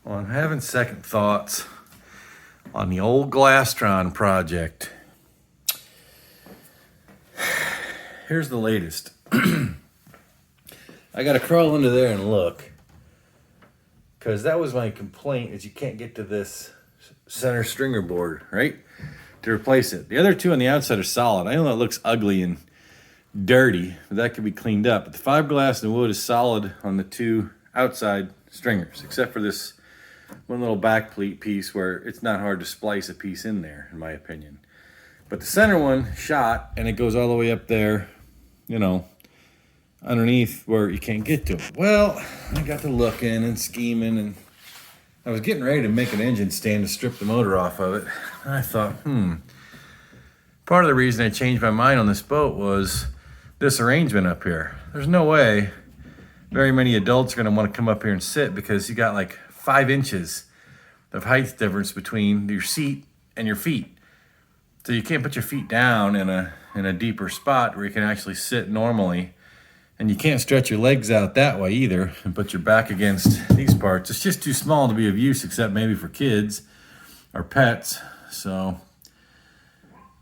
Well, I'm having second thoughts on the old Glastron project. Here's the latest. I gotta crawl into there and look, because that was my complaint, is you can't get to this center stringer board, right, to replace it. The other two on the outside are solid. I know it looks ugly and dirty, but that could be cleaned up. But the fiberglass and wood is solid on the two outside stringers, except for this one little back pleat piece where it's not hard to splice a piece in there, in my opinion. But the center one shot, and it goes all the way up there, you know, underneath where you can't get to it. Well, I got to looking and scheming, and I was getting ready to make an engine stand to strip the motor off of it. And I thought, part of the reason I changed my mind on this boat was this arrangement up here. There's no way very many adults are going to want to come up here and sit, because you got like 5 inches of height difference between your seat and your feet. So you can't put your feet down in a deeper spot where you can actually sit normally. And you can't stretch your legs out that way either and put your back against these parts. It's just too small to be of use, except maybe for kids or pets. So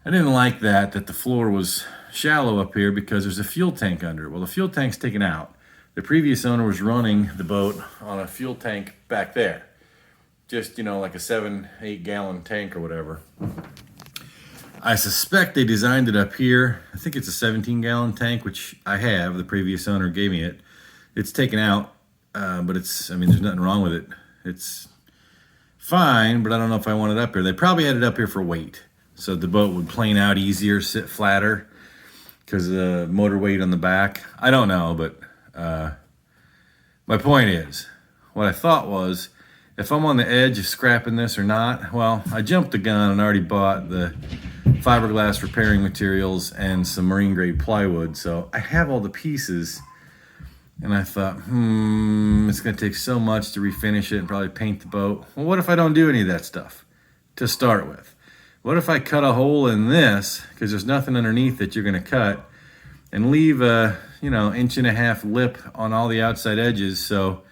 I didn't like that the floor was shallow up here, because there's a fuel tank under it. Well, the fuel tank's taken out. The previous owner was running the boat on a fuel tank back there. Just, like a 7-8 gallon tank or whatever. I suspect they designed it up here. I think it's a 17 gallon tank, which I have. The previous owner gave me it. It's taken out, but there's nothing wrong with it. It's fine, but I don't know if I want it up here. They probably had it up here for weight, so the boat would plane out easier, sit flatter, because of the motor weight on the back. I don't know, but my point is, what I thought was, if I'm on the edge of scrapping this or not, well, I jumped the gun and already bought the fiberglass repairing materials and some marine grade plywood. So I have all the pieces, and I thought, it's gonna take so much to refinish it and probably paint the boat. Well, what if I don't do any of that stuff to start with? What if I cut a hole in this, because there's nothing underneath that you're gonna cut, and leave a 1.5 inch lip on all the outside edges, so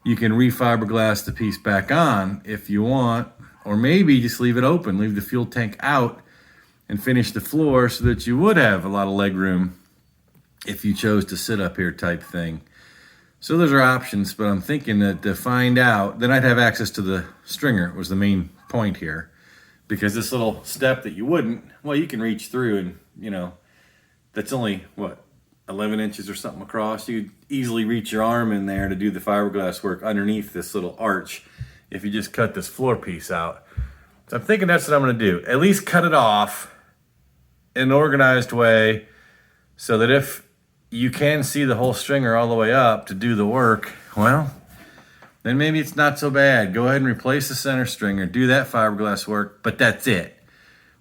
you can refiberglass the piece back on if you want, or maybe just leave it open, leave the fuel tank out and finish the floor, so that you would have a lot of leg room if you chose to sit up here type thing. So those are options, but I'm thinking that to find out, then I'd have access to the stringer, was the main point here. Because this little step that you wouldn't, well, you can reach through, and that's only, 11 inches or something across. You could easily reach your arm in there to do the fiberglass work underneath this little arch if you just cut this floor piece out. So I'm thinking that's what I'm gonna do. At least cut it off in an organized way, so that if you can see the whole stringer all the way up to do the work, well, then maybe it's not so bad. Go ahead and replace the center stringer, do that fiberglass work, but that's it.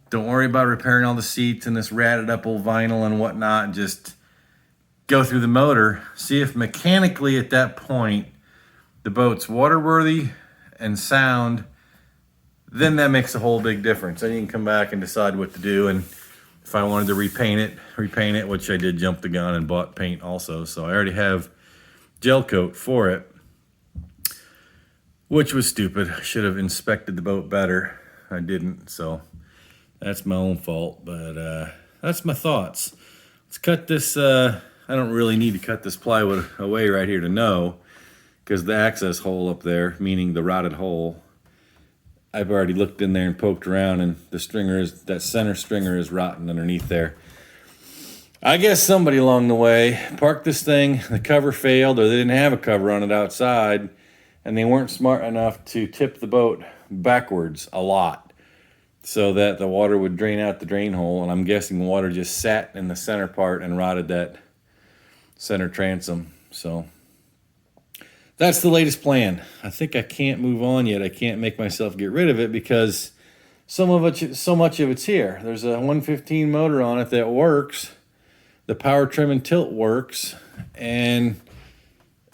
Don't worry about repairing all the seats and this ratted up old vinyl and whatnot. Just go through the motor, see if mechanically at that point the boat's waterworthy and sound. Then that makes a whole big difference. Then you can come back and decide what to do. And if I wanted to repaint it, which I did jump the gun and bought paint also. So I already have gel coat for it, which was stupid. I should have inspected the boat better. I didn't, so that's my own fault. But that's my thoughts. Let's cut this. I don't really need to cut this plywood away right here to know, because the access hole up there, meaning the rotted hole, I've already looked in there and poked around, and that center stringer is rotten underneath there. I guess somebody along the way parked this thing, the cover failed, or they didn't have a cover on it outside, and they weren't smart enough to tip the boat backwards a lot, so that the water would drain out the drain hole. And I'm guessing water just sat in the center part and rotted that center transom. So that's the latest plan. I think I can't move on yet. I can't make myself get rid of it, because so much of it's here. There's a 115 motor on it that works. The power trim and tilt works, and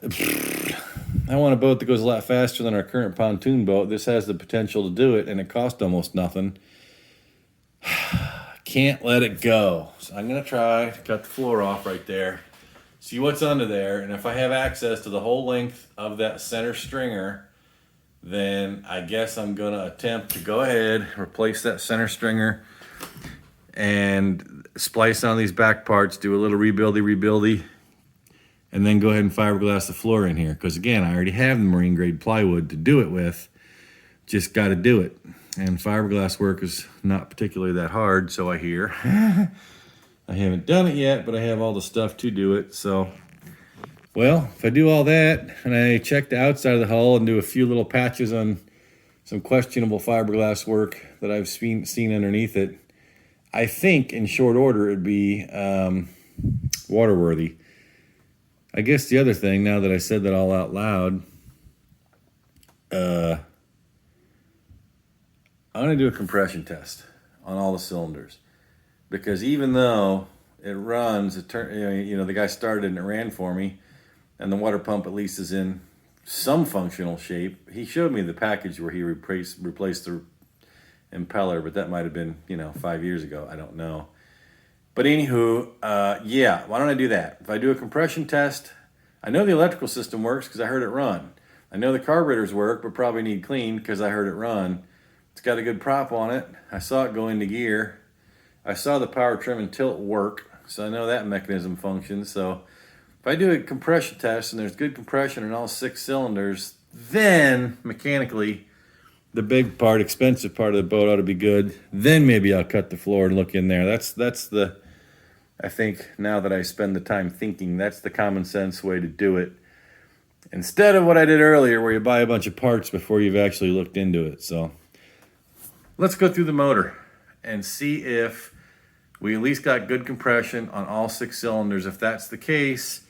I want a boat that goes a lot faster than our current pontoon boat. This has the potential to do it, and it cost almost nothing. Can't let it go. So I'm gonna try to cut the floor off right there, see what's under there, and if I have access to the whole length of that center stringer, then I guess I'm gonna attempt to go ahead, replace that center stringer, and splice on these back parts, do a little rebuildy, and then go ahead and fiberglass the floor in here. Because again, I already have the marine grade plywood to do it with, just got to do it. And fiberglass work is not particularly that hard, so I hear. I haven't done it yet, but I have all the stuff to do it. So, well, if I do all that and I check the outside of the hull and do a few little patches on some questionable fiberglass work that I've seen underneath it, I think in short order it'd be waterworthy. I guess the other thing, now that I said that all out loud, I'm gonna do a compression test on all the cylinders, because even though it runs, the guy started and it ran for me, and the water pump at least is in some functional shape. He showed me the package where he replaced the impeller, but that might have been 5 years ago. I don't know. But anywho, yeah, why don't I do that? If I do a compression test, I know the electrical system works because I heard it run. I know the carburetors work, but probably need cleaned because I heard it run. It's got a good prop on it. I saw it go into gear. I saw the power trim and tilt work, so I know that mechanism functions. So if I do a compression test and there's good compression in all 6 cylinders, then mechanically the big part, expensive part of the boat ought to be good. Then maybe I'll cut the floor and look in there. I think now that I spend the time thinking, that's the common sense way to do it. Instead of what I did earlier where you buy a bunch of parts before you've actually looked into it. So let's go through the motor and see if we at least got good compression on all 6 cylinders. If that's the case,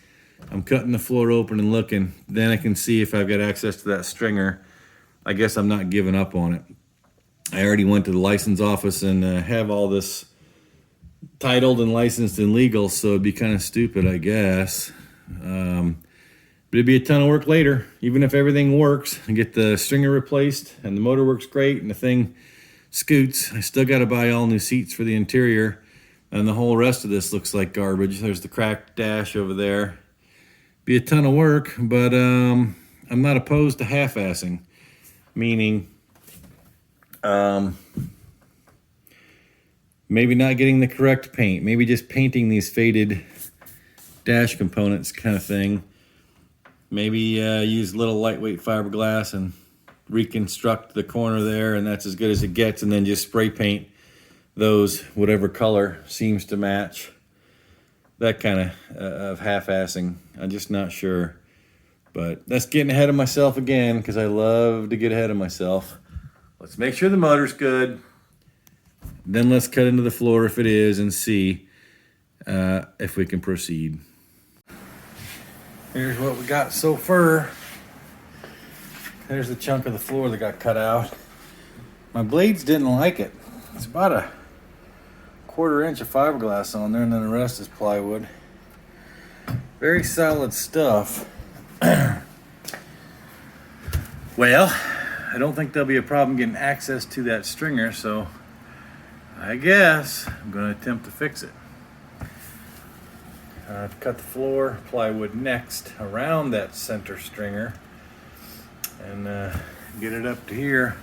I'm cutting the floor open and looking. Then I can see if I've got access to that stringer. I guess I'm not giving up on it. I already went to the license office and have all this titled and licensed and legal, so it'd be kind of stupid, I guess. But it'd be a ton of work later, even if everything works and get the stringer replaced and the motor works great and the thing scoots. I still got to buy all new seats for the interior, and the whole rest of this looks like garbage. There's the cracked dash over there. Be a ton of work, but I'm not opposed to half-assing. Meaning, maybe not getting the correct paint, maybe just painting these faded dash components kind of thing. Maybe use little lightweight fiberglass and reconstruct the corner there, and that's as good as it gets, and then just spray paint those whatever color seems to match. That kind of half-assing. I'm just not sure. But that's getting ahead of myself again, because I love to get ahead of myself. Let's make sure the motor's good. Then let's cut into the floor if it is and see if we can proceed. Here's what we got so far. There's the chunk of the floor that got cut out. My blades didn't like it. It's about a 1/4 inch of fiberglass on there, and then the rest is plywood. Very solid stuff. Well, I don't think there'll be a problem getting access to that stringer, so I guess I'm going to attempt to fix it. Cut the floor, plywood next around that center stringer, and get it up to here.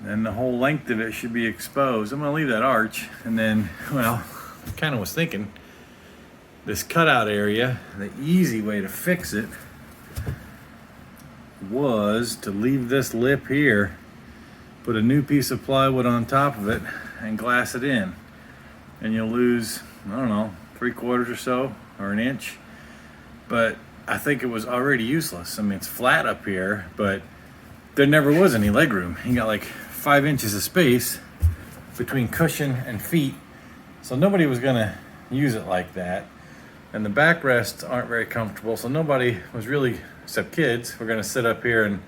And the whole length of it should be exposed. I'm going to leave that arch, and then, well, I kind of was thinking this cutout area, the easy way to fix it was to leave this lip here, put a new piece of plywood on top of it, and glass it in. And you'll lose, I don't know, 3/4 or so, or an inch. But I think it was already useless. I mean, it's flat up here, but there never was any leg room. You got like 5 inches of space between cushion and feet, so nobody was gonna use it like that. And the backrests aren't very comfortable, so nobody was really, except kids, were gonna sit up here and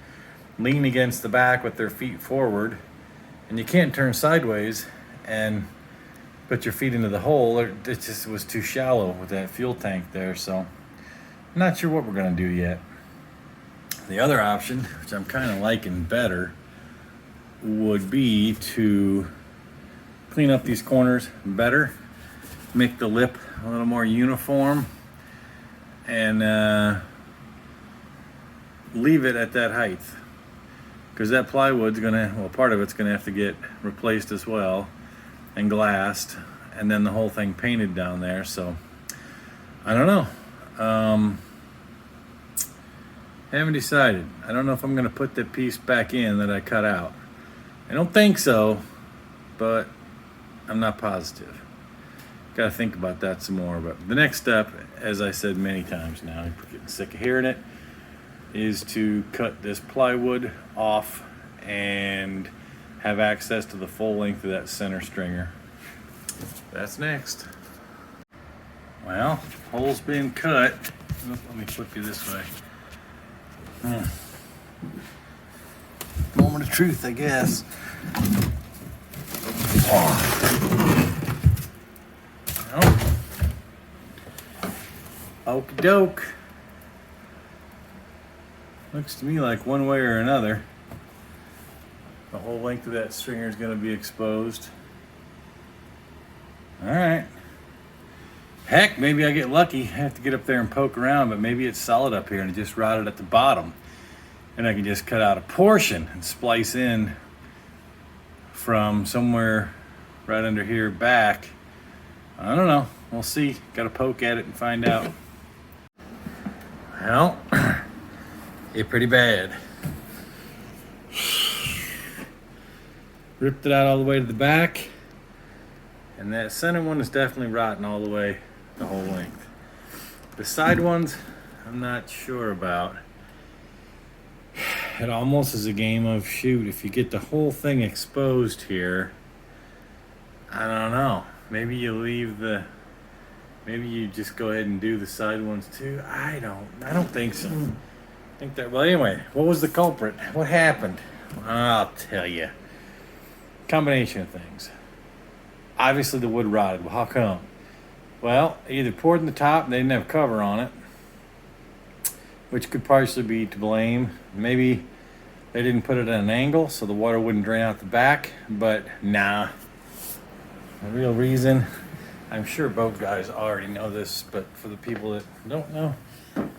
lean against the back with their feet forward. And you can't turn sideways and put your feet into the hole. It just was too shallow with that fuel tank there, so I'm not sure what we're gonna do yet. The other option, which I'm kind of liking better, would be to clean up these corners better, make the lip a little more uniform, and leave it at that height. because that plywood's gonna, well, part of it's gonna have to get replaced as well and glassed, and then the whole thing painted down there. So I don't know. Haven't decided. I don't know if I'm gonna put that piece back in that I cut out. I don't think so, but I'm not positive. Gotta think about that some more. But the next step, as I said many times now, I'm getting sick of hearing it, is to cut this plywood off and have access to the full length of that center stringer. That's next. Well, hole's been cut. Let me flip you this way. Moment of truth, I guess. Oh. Okie doke. Looks to me like one way or another, the whole length of that stringer is going to be exposed. All right. Heck, maybe I get lucky. I have to get up there and poke around, but maybe it's solid up here and it just rotted at the bottom. And I can just cut out a portion and splice in from somewhere right under here back. I don't know. We'll see. Got to poke at it and find out. Well, it's pretty bad. Ripped it out all the way to the back. And that center one is definitely rotten all the way the whole length. The side ones, I'm not sure about. It almost is a game of shoot, if you get the whole thing exposed here, I don't know. Maybe you just go ahead and do the side ones too. I don't think so. I think that, well, anyway, what was the culprit? What happened? I'll tell you. Combination of things. Obviously the wood rotted. Well, how come? Well, either poured in the top and they didn't have cover on it, which could partially be to blame. Maybe they didn't put it at an angle so the water wouldn't drain out the back, but nah. The real reason, I'm sure boat guys already know this, but for the people that don't know,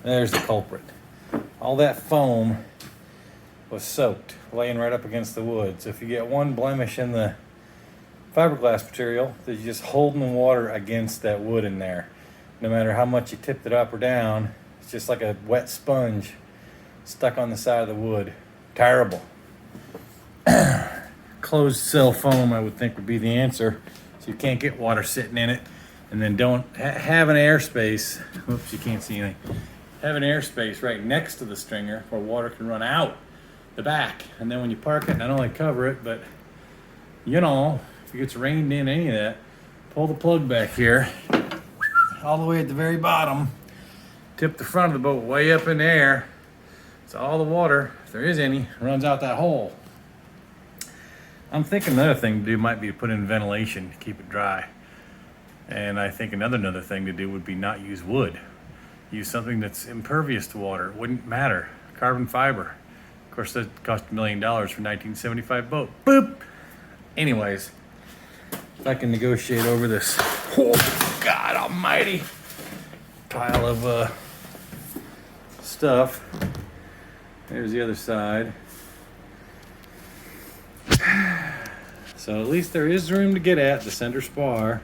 there's the culprit. All that foam was soaked, laying right up against the wood. So if you get one blemish in the fiberglass material, that you're just holding the water against that wood in there. No matter how much you tipped it up or down, it's just like a wet sponge stuck on the side of the wood. Terrible. Closed cell foam, I would think, would be the answer. So you can't get water sitting in it. And then don't have an airspace. Oops, you can't see anything. Have an airspace right next to the stringer where water can run out the back. And then when you park it, not only cover it, but you know, if it gets rained in, any of that, pull the plug back here, all the way at the very bottom, tip the front of the boat way up in the air, so all the water, if there is any, runs out that hole. I'm thinking another thing to do might be to put in ventilation to keep it dry. And I think another thing to do would be not use wood. Use something that's impervious to water. It wouldn't matter. Carbon fiber. Of course, that cost $1 million for 1975 boat. Boop! Anyways, if I can negotiate over this, oh, God almighty, pile of stuff. There's the other side. So at least there is room to get at the center spar,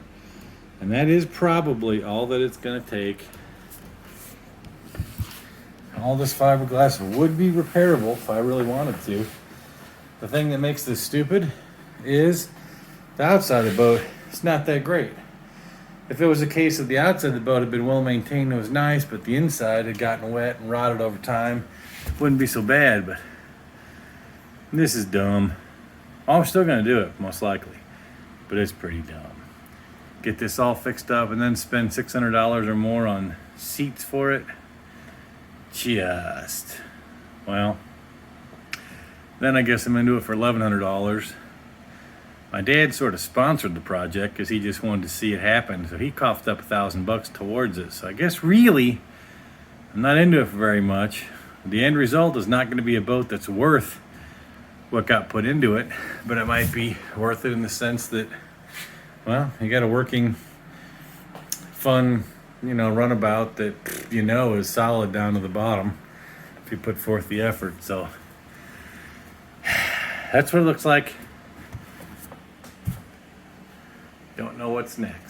and that is probably all that it's going to take. All this fiberglass would be repairable if I really wanted to. The thing that makes this stupid is the outside of the boat. It's not that great. If it was a case of the outside of the boat had been well maintained, it was nice, but the inside had gotten wet and rotted over time, it wouldn't be so bad. But this is dumb. I'm still going to do it, most likely, but it's pretty dumb. Get this all fixed up and then spend $600 or more on seats for it. Just, well, then I guess I'm going to do it for $1,100. My dad sort of sponsored the project because he just wanted to see it happen, so he coughed up $1,000 towards it. So I guess really, I'm not into it for very much. The end result is not going to be a boat that's worth what got put into it, but it might be worth it in the sense that, well, you got a working, fun, runabout that is solid down to the bottom if you put forth the effort. So that's what it looks like. Don't know what's next.